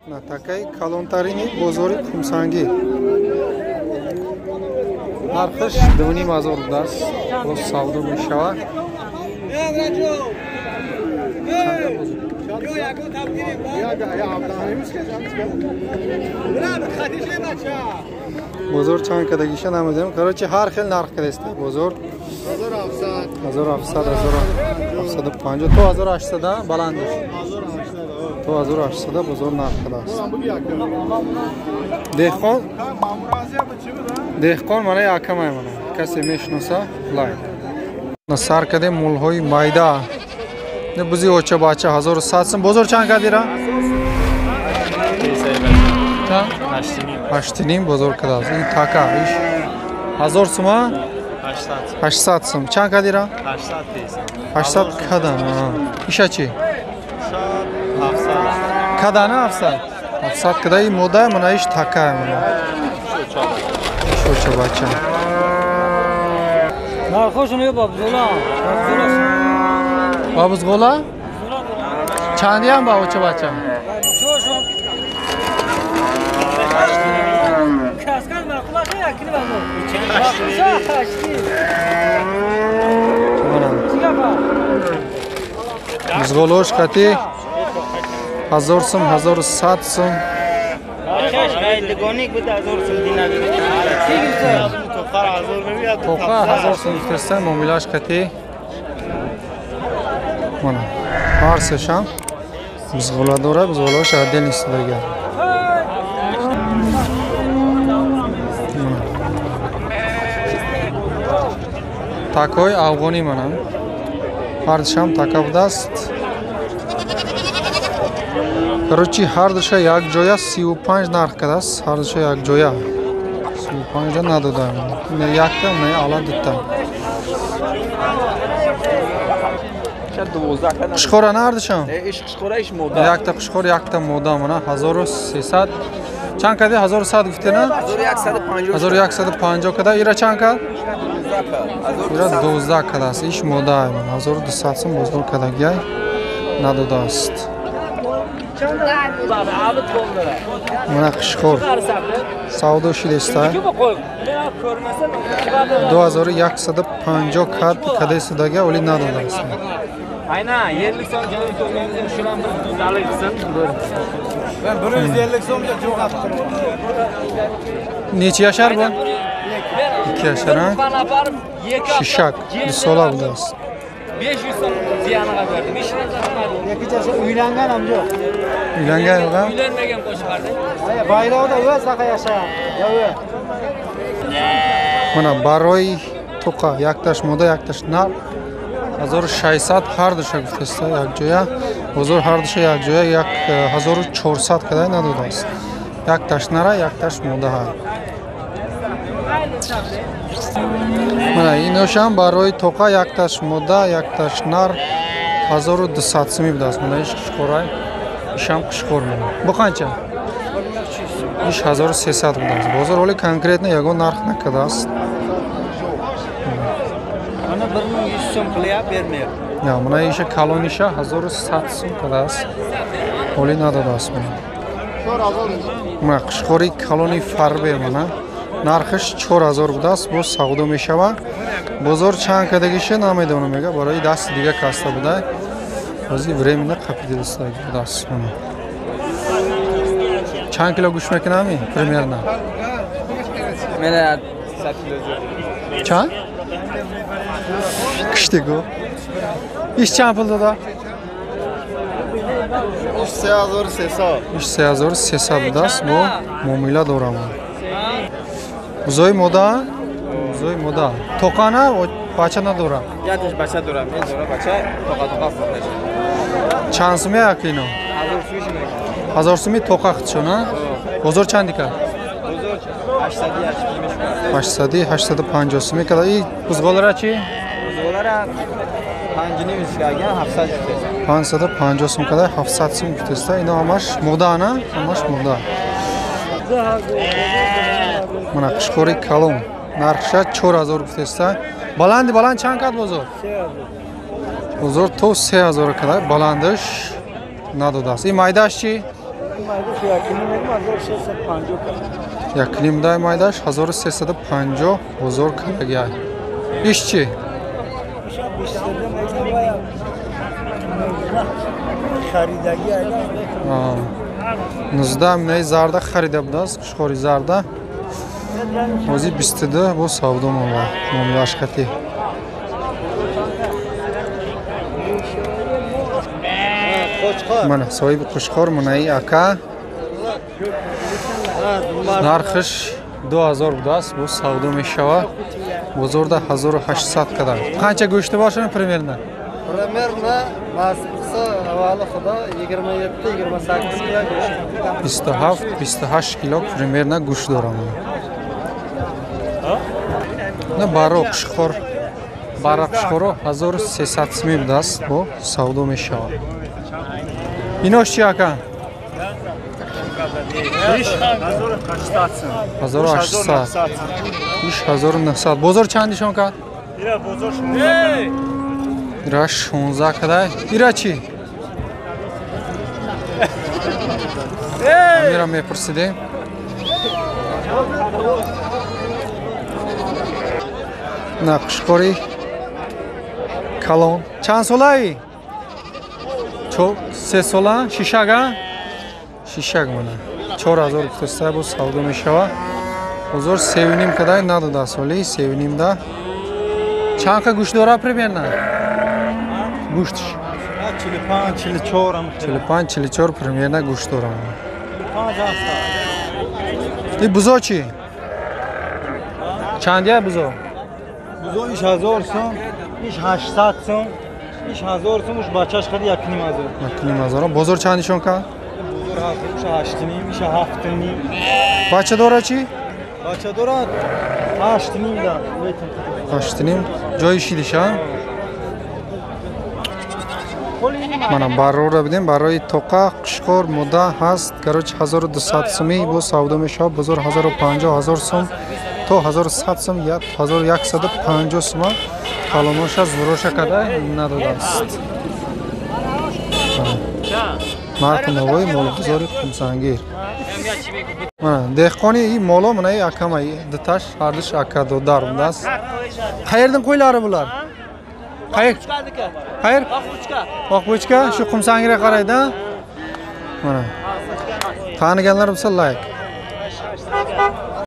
Такай калонтарини бозори Кумсанги. Нархш 2500 будааст. Боз савдо мешавад. بزرگ چند کدگیشه نمیدونم. کارچی هر خیل نرخ کدیست. بزرگ 1700 1750 تو 1800 بلندش. تو 1800 بزرگ نرخ کداست. دهقان منای آکمای منای. کسی میشناسه لایک. نصار کدی مولهای مایدا. نه بزی اوچه باچه 1700 بزرگ چند کدیره؟ هشتینیم بزرگ کداست. این تاکا ایش 1000 سوما 800 سوم چند کدیره؟ 800 کدان. ایشا چی؟ 700 کدانه 700 کدایی مودا من ایش تاکا من. اوچه باچه. نه خوشونه بابزولا. بابزولا؟ چندی هم با اوچه باچه؟ Zgoloş kati 1000 sum 1100 sum. Toka 1000 sum istersen mobilaş kati. Mana. Varsa şam. Zgola dora zgoloş adden istiyor. Takoy afg'oniy mana. Hardsham taka budaст. Короче, hardisha yak joya 35 narx kadas. Hardisha yak joya 35 da nadodam. Ne yakda, ne ala dittam. Qishqora nardisham? Ish qishqora ish moda. Yakda qishqor, yakda moda mana 1300. Chand kadi 1100 guftena? 1150 kada. Ira chand kad? Ира 12 кадас. Иш мода 1200 сум бозор кадагай надодаст. Мана қишқор. Савдо шидеста. 2150 кад кадесидага оли надодаст. Ayna, yerlik so'm jo'natib shulan bir tuzali qilsin. Ben 150 so'mga jo'natdim. Necha yashar bu? 2 yashar ha? Shishak, sola budaست. 500 so'm ziyoniga berdim. Ikkitasi uylangan ham yo'q. Uylangan yo'q ha? Uylanmagan qo'shiqarda. Bayroqda o'z saqa yashar. Yo'q. Mana baroy toqa yaktash moda yaktash nar 1600 hardisha guftesta yak joya. Bozor hardisha yak joya yak 1400 kaday nadodaст. Yaktash nara yaktash moda ha. Mana inosham baroy toqa yaktash moda yaktash nar 1200 so'm budaст. Mana ish qishqoray. Isham qishqor mana. Bu qancha? Ish 1300 budaст. Bozor oli konkretni yagon narxni kaдаст. Mana 1100 so'm qilyapti, bermayapti. Ya mana isha kalonisha 1100 so'm kaдаст. Oli nadodaст mana. Mana qishqori kaloni farbe mana. Нархш 4000 будаст, бо савдо мешава. Бозор чанд кадагише намедонам мега, барои даст дига каста буда. Ози времена капиталист будаст мана. Чанд кило гуш мекунами примерно? Мена 100 кило. Чанд? Киштего. Иш чанд пул дада? 3300. Иш 3300 будаст, бо муомила дорам. Зой мода? Зой мода. Тоқана бача надора? Ядаш бача дорам, мен дора бача, тоқа фондаш. Чанд суме акино? 1000 суми тоқа хитшона? Бозор чандика? Бозор 850 суми када. И бузголара чи? Бузголара 5 килограмм 700 кг. 550 сум када 700 сум кутеста. Ино ҳамаш мода на? Ҳамаш мода. Mana qishqori kalon narxi 4000 gufteста. Баланди баланд чанд кад бозор? 3000. Бозор то 3000 када баландиш надодаст. И майдаш чи? Yakınımday maydaş 1350 bozor karaga. İşçi. Nuzda minay zarda xarida budaz, qishqori zarda. O'zi bistida bu savdo mola, mo'mlashqati. Mana sohibi Qo'shqor munay aka. Narxish 2000 budaz, bu savdo meshava. Bozorda 1800 kadar. Qancha go'shti bor shuni примерно? Примерно nasibsa avvali xudo 27-28 kilo go'sht. 27-28 kilo примерно go'sht daraman. Na baro Qo'shqor. Baro Qo'shqoro 1300 so'm budaz, bu savdo meshava. Inoshchi aka. 1800. 1900. Bozor chandi shonka? Ira bozor shunday. Ira 16 kadar. Ira chi? Amira mepurside. Na Qo'shqori. Kalon. Chan solay? Çok se solan şişaga. Şişag mana. 4000 tutsa bu savdo meshava. Bozor sevinim kadar nadı da soli sevinimda. Çanka go'sht dora примерно. Go'sht. 4 примерно go'sht dora. Ti buzo chi? Chandiya buzo? Buzo 1000 so'm, 800 so'm, 1000 so'm ush bachash qadi 2000. Bozor chandi shonka? Bozor 7,5. Bacha dora chi? Bacha dora 8,5 da. 8,5. Joy ishidisha. Mana barora bidem baroyi toqa Qo'shqor moda hast. Короче 1200 so'mi bu savdo meshava. Bozor 1050 so'm to 1100 so'm, 1150 so'm. Qalomosha zvorosha kadar nadodast. Marka novoy mol bozori Qumsangir. Mana dehqoni i molo mana akamay ditash hardish akado darundas. Qayerdan qo'ylari bular? Qayer? Qayer? Oqbo'chka shu Qumsangirga qaraydi. Mana. Taniganlar bo'lsa like.